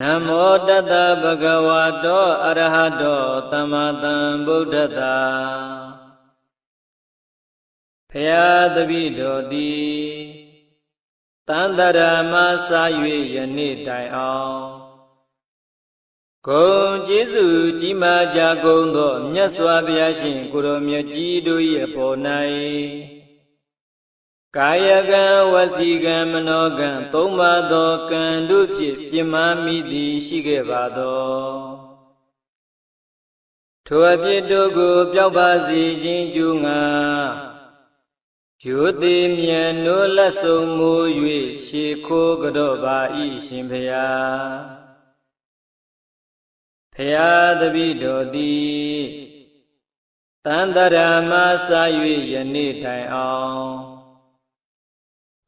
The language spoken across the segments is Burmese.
Namo Tata Bhagavato Arahato Tammatam Buddhata Phayadavido Di Tandarama Sayue Yane Dai Ao Gong Jesu Jima Jagong Do Nyaswa Vyashin Kuro Myaji Do Ye Ponai Kayagan Wasigan Manogan Toma Do Kan Dupit Jimami Di Shigevado Tuapidogo Pyabazi Jinjunga Yuti Mien No Lasung Mu Yue Shiko Gadoba Ishimpaya Phayadavido Di Tandarama Sayue Yane Dai Ao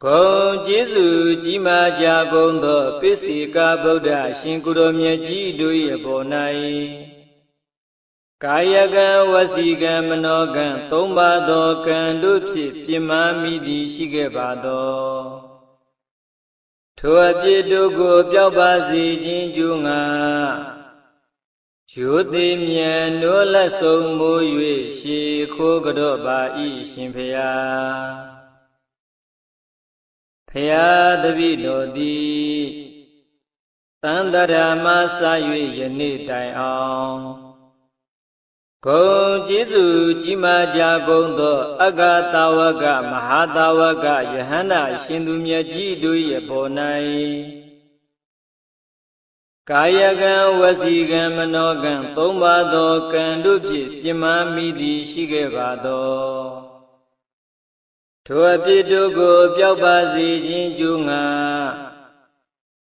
Gong Jesu Jima Jagong Do Pisika Buddha Shinkuro Myaji Do Ye Ponai Kayagan Wasigan Manogan Tomba Do Kan Dupit Jimami Di Shigevado Tuapidogo Pyabazi Jinjunga Yuti Mien No Lasung Mu Yue Shiko Gadoba Ishimpaya Phayadavido Di Tandarama Sayue Yane Dai Ao Gong Jesu Jima Jagong Do Agatawaga Mahatawaga Yahana Shindu Myaji Do Ye Ponai Kayagan Wasigan Manogan Tomba Do Kan Dupit Jimami Di Shigevado Tuapidogo Pyabazi Jinjunga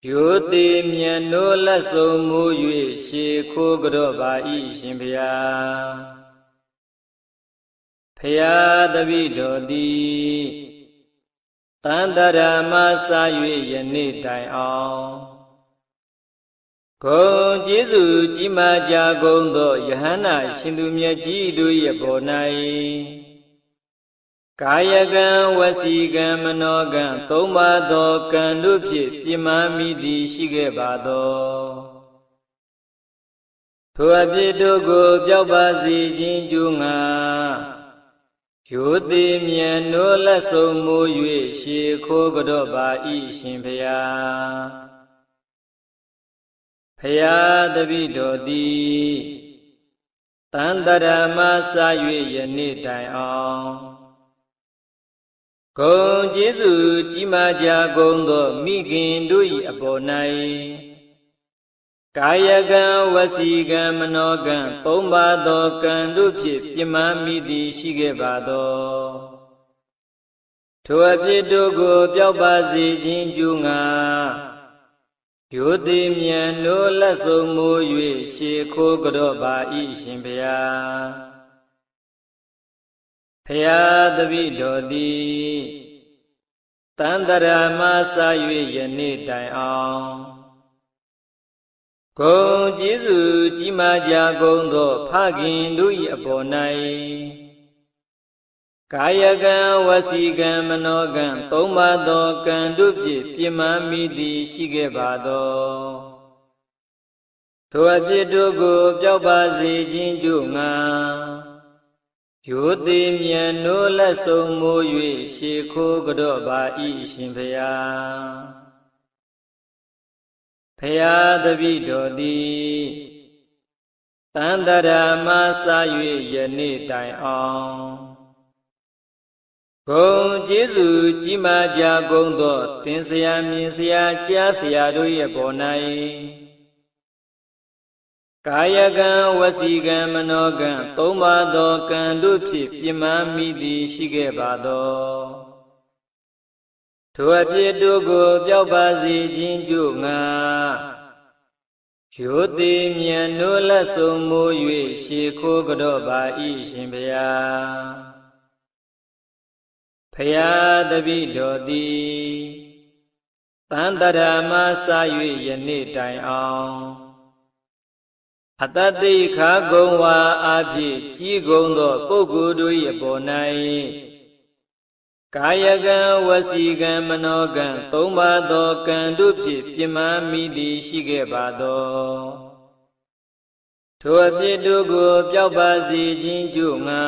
Yuti Mien No Lasung Mu Yue Shiko Gadoba Ishimpaya Phayadavido Di Tandarama Sayue Yane Dai Ao Gong Jesu Jima Jagong Do Yahana Shindu Myaji Do Ye Ponai Kayagan Wasigan Manogan Tomba Do Kan Dupit Jimami Di Shigevado Tuapidogo Pyabazi Jinjunga Yuti Mien No Lasung Mu Yue Shiko Gadoba Ishimpaya Phayadavido Di Tandarama Sayue Yane Dai Ao Gong Jesu Jima Jagong Do Migin Do Ye Ponai Kayagan Wasigan Manogan Tomba Do Kan Dupit Jimami Di Shigevado Tuapidogo Pyabazi Jinjunga Yuti Mien No Lasung Mu Yue Shiko Gadoba Ishimpaya Phayadavido Di Tandarama Sayue Yane Dai Ao Gong Jesu Jima Jagong Do Phagin Do Ye Ponai Kayagan Wasigan Manogan Tomba Do Kan Dupit Jimami Di Shigevado Tuapidogo Pyabazi Jinjunga Yuti Mien No Lasung Mu Yue Shiko Gadoba Ishimpaya Phayadavido Di Tandarama Sayue Yane Dai Ao Gong Jesu Jima Jagong Do Tinsaya Minsaya Jasaya Do Ye Ponai Kayagan Wasigan Manogan Tomba Do Kan Dupit Jimami Di Shigevado Tuapidogo Pyabazi Jinjunga Yuti Mien No Lasung Mu Yue Shiko Gadoba Ishimpaya Phayadavido Di Tandarama Sayue Yane Dai Ao Atati Kha Gong Wa Aphi Ji Gong Do Puggol Do Ye Ponai ကာယကံဝစီကံမနောကံသုံးပါးသောကံတို့ဖြင့်ပြမမိသည်ရှိခဲ့ပါသောထိုအပြစ်တို့ကိုပျောက်ပါစေခြင်းကြို့ငါ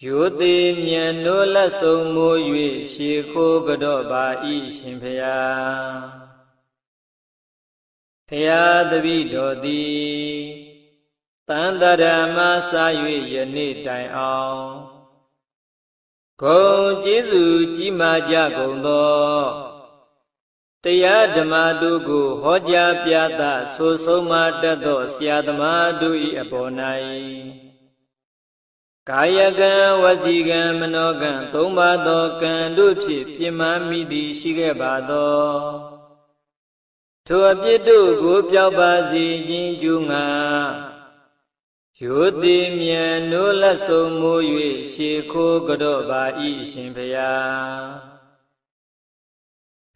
ရိုသေမြတ်နိုးလက်ဆုံးမိုး၍ရှေခိုးကြော့ပါ၏ရှင်ဖျားဖျားတပည့်တော်သည်တန်တရာမစာ၍ယနေ့တိုင်အောင်ဂုဏ်ကျေးဇူးကြီးမားကြကုန်သောတရားဓမ္မတို့ကိုဟောကြားပြသဆိုဆုံးမတတ်သောဆရာသမားတို့၏အပေါ်၌ကာယကံဝစီကံမနောကံသုံးပါးသောကံတို့ဖြင့်ပြမမိသည်ရှိခဲ့ပါသောထိုအပြစ်တို့ကိုပျောက်ပါစေခြင်းကြိုးငါရိုသေမြတ်နိုးလက်ဆုံးမိုး၍ရှေခိုးကြော့ပါ၏ရှင်ဖျား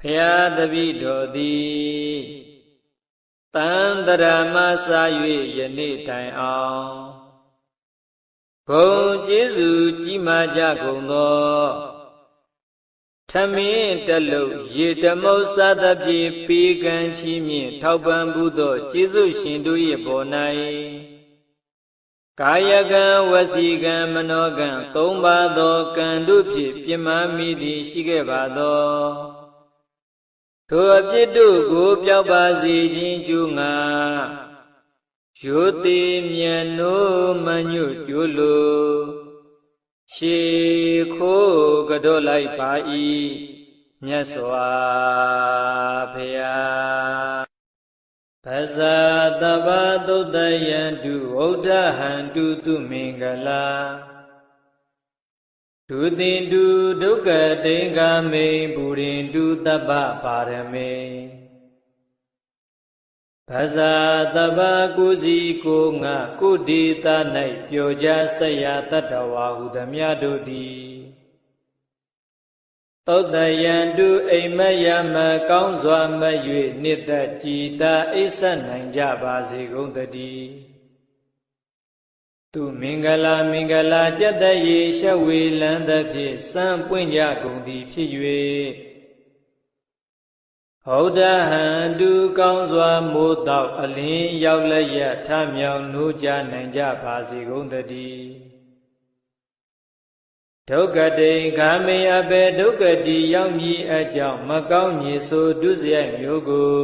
ဖျားတပည့်တော်သည်တန်တရာမစာ၍ယနေ့တိုင်အောင်ဂုဏ်ကျေးဇူးကြီးမားကြကုန်သောထမင်းတလုံးရေတမုတ်စားသဖြင့်ပေးကမ်းချီးမြှင့်ထောက်ပံ့မှုသောကျေးဇူးရှင်တို့၏ပေါ်၌ကာယကံဝစီကံမနောကံသုံးပါးသောကံတို့ဖြင့်ပြမမိသည်ရှိခဲ့ပါသောထိုအပြစ်တို့ကိုပျောက်ပါစေခြင်းကြိုးငါရိုသေမြတ်နိုးမညွတ်ကြိုးလိုရှေခိုးကြော့လိုက်ပါ၏မြတ်စွာဘုရားပဇာတဗ္ဗသုတ်တယံတုဝုဒ္ဓဟံတုသူမင်္ဂလာဒုသင်တုဒုက္ခတိင်္ဂမိန်ပုရိန္တုတပ္ပပါရမေပဇာတဗ္ဗကုစီကိုငါကုဒေသ၌ပြောကြားဆက်ရာတတ္တဝါဟုသမျှတို့သည်သုတ်တယံတုအိမ်မက်ရမကောင်းစွာမ၍နှစ်သက်ကြည်သာအိပ်ဆက်နိုင်ကြပါစေကုန်သတည်းသူမင်္ဂလာမင်္ဂလာကြက်တရေရှက်ဝေလန်းသဖြင့်စံပွင့်ကြကုန်သည်ဖြစ်၍ဟုတ်တဟံတုကောင်းစွာမိုးတောက်အလင်းရောက်လက်ရထမြောင်နိုးကြနိုင်ကြပါစေကုန်သတည်းဒုက္ခတိင်္ဂမေအဘေဒုက္ခတိရောက်မည်အကြောင်းမကောင်းညည်ဆိုဒုစရိုက်မျိုးကို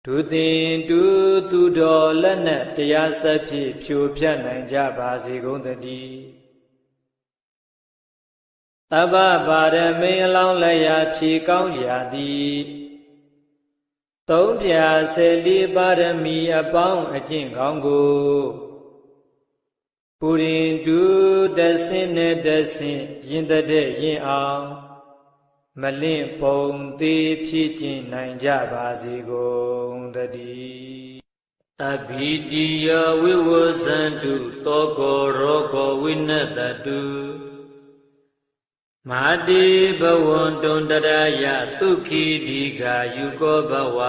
ဒုသင်တုသူတော်လက်နက်တရားစဖြင့်ဖြိုဖျက်နိုင်ကြပါစေကုန်သတည်းတပ္ပပါရမေအလောင်းလက်ရာဖြေကောင်းရာသည်သုံးဖြာ14ပါရမီအပေါင်းအကျင့်ကောင်းကိုပုရိန္တုတဆင်းနဲ့တဆင်းရင်တဲ့ရင်အောင်မလင့်ပုံသေးဖြစ်ကျင်နိုင်ကြပါစေကုန်သတည်းအဘိတိယဝိဝဇန္တုသောကောရောကောဝိနတတုမာတိဘဝံတုံတရယသုခိဒီဃာယုကောဘဝ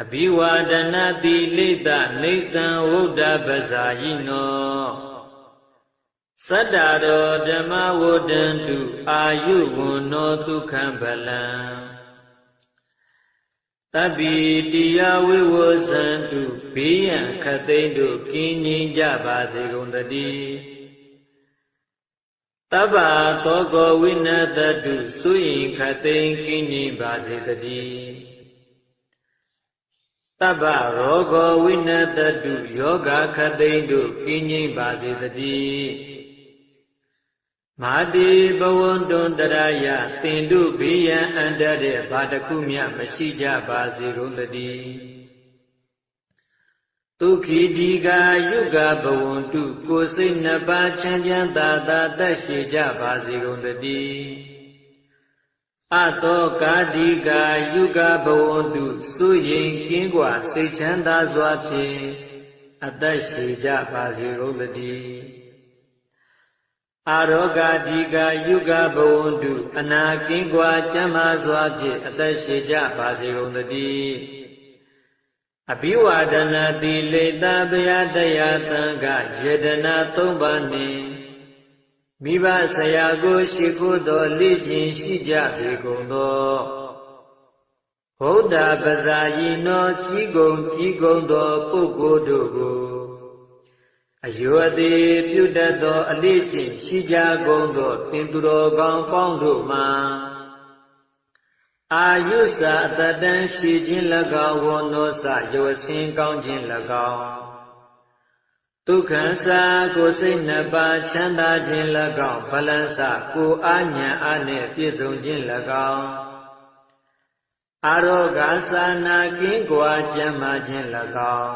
အဘိဝါဒနာတိလိတနေသံဝုဒ္ဓပဇာယိနောသတ္တရောဓမ္မဝဒ္ဒန္တုအာယုဝန္နောဒုက္ခံဗလံတပ္ပိတိယဝိဝဇန္တုဘေးရန်ခတ်သိမ်းတို့ကင်းငြိမ်းကြပါစေကုန်သတည်းတပ္ပသောကောဝိနတတုစွရင်ခတ်သိမ်းကင်းငြိမ်းပါစေတည်းတပ္ပရောဂောဝိနတတုယောဂခတ်သိမ်းတို့ကင်းငြိမ်းပါစေတည်းမာတိဘဝန္တုံတရယတင်တုဘေးရန်အန္တတဲ့ဘာတစ်ခုမျှမရှိကြပါစေကုန်သတည်းဒုက္ခိဒီဃာယုဂဘဝန္တုကိုယ်စိတ်နှစ်ပါးချမ်းချမ်းသာသာသက်ရှိကြပါစေကုန်သတည်းအတောကာဒီဃာယုဂဘဝန္တုစွရင်ကင်းကွာစိတ်ချမ်းသာစွာဖြင့်အသက်ရှိကြပါစေကုန်သတည်းအာရောဂဒီဃာယုဂဘဝန္တုအနာကင်းကွာကျမ်းမာစွာဖြင့်အသက်ရှိကြပါစေကုန်သတည်း အဘိဝဒနာတိလေသာဗျာတရားသံဃယတနာ၃ပါးနှင့်မိဘဆရာကိုရှိခိုးသောလေ့ကျင့်ရှိကြပေကုန်သောဗုဒ္ဓပဇာယီနောကြီးကုန်သောပုဂ္ဂိုလ်တို့ကိုအယောအသေးပြုတတ်သောအလေ့ကျင့်ရှိကြကုန်သောသင်သူတော်ကောင်းပေါင်းတို့မှာအာယုစာအတတန်ရှိခြင်း၎င်းဝန္နောစယောဆင်းကောင်းခြင်း၎င်းဒုက္ခစာကိုစိတ်နှစ်ပါးချမ်းသာခြင်း၎င်းဗလန်းစကိုအာဉာဏ်အားနှင့်ပြည့်စုံခြင်း၎င်းအာရောဂါစာနာကင်းကွာကျမ်းမာခြင်း၎င်း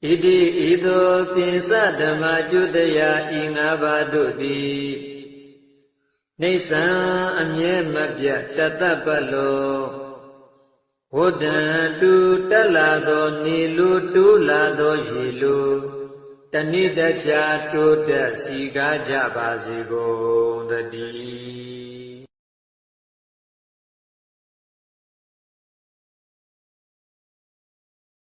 ဣတိဤသို့ပိစဓမ္မကျွတယဤငါးပါးတို့သည်နိစ္စံအမြဲမပြတ်တသက်ပတ်လုံးဝဋ္ဌံတူတက်လာသောနေလိုတိုးလာသောရေလိုတဏိတ္တချာတိုးတက်စီကားကြပါစေကုန်သတည်း